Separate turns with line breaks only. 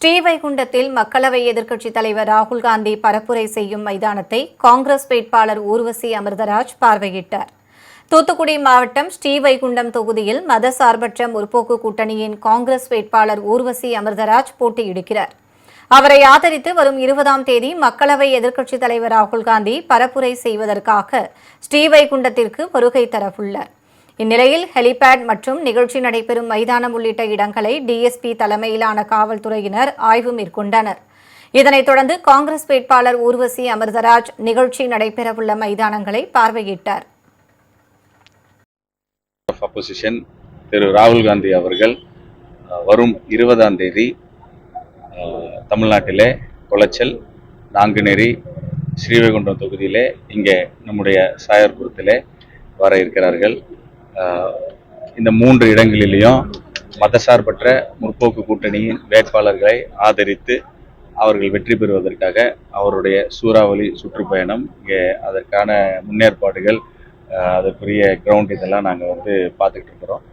ஸ்ரீவைகுண்டத்தில் மக்களவை எதிர்க்கட்சித் தலைவர் ராகுல் காந்தி பரப்புரை செய்யும் மைதானத்தை காங்கிரஸ் வேட்பாளர் ஊர்வசி அமிர்தராஜ் பார்வையிட்டார். தூத்துக்குடி மாவட்டம் ஸ்ரீவைகுண்டம் தொகுதியில் மதசார்பற்ற முற்போக்கு கூட்டணியின் காங்கிரஸ் வேட்பாளர் ஊர்வசி அமிர்தராஜ் போட்டியிடுகிறார். அவரை ஆதரித்து வரும் 20ஆம் தேதி மக்களவை எதிர்க்கட்சித் தலைவர் ராகுல் காந்தி பரப்புரை செய்வதற்காக ஸ்ரீவைகுண்டத்திற்கு வருகை தரவுள்ளார். இந்நிலையில் ஹெலிபேட் மற்றும் நிகழ்ச்சி நடைபெறும் மைதானம் உள்ளிட்ட இடங்களை டிஎஸ்பி தலைமையிலான காவல்துறையினர் ஆய்வு மேற்கொண்டனர். இதனைத் தொடர்ந்து காங்கிரஸ் வேட்பாளர் ஊர்வசி அமிர்தராஜ் நிகழ்ச்சி நடைபெறவுள்ள மைதானங்களை பார்வையிட்டார்.
அப்போசிஷன் திரு ராகுல் காந்தி அவர்கள் வரும் 20ஆம் தேதி தமிழ்நாட்டிலே குளச்சல், நாங்குநேரி, ஸ்ரீவைகுண்டம் தொகுதியிலே இங்கே நம்முடைய சாயர்புரத்திலே வர இருக்கிறார்கள். இந்த 3 இடங்களிலேயும் மதசார்பற்ற முற்போக்கு கூட்டணியின் வேட்பாளர்களை ஆதரித்து அவர்கள் வெற்றி பெறுவதற்காக அவருடைய சூறாவளி சுற்றுப்பயணம், இங்கே அதற்கான முன்னேற்பாடுகள், அதற்குரிய கிரவுண்ட் இதெல்லாம் நாங்கள் பார்த்துக்கிட்டு இருக்கிறோம்.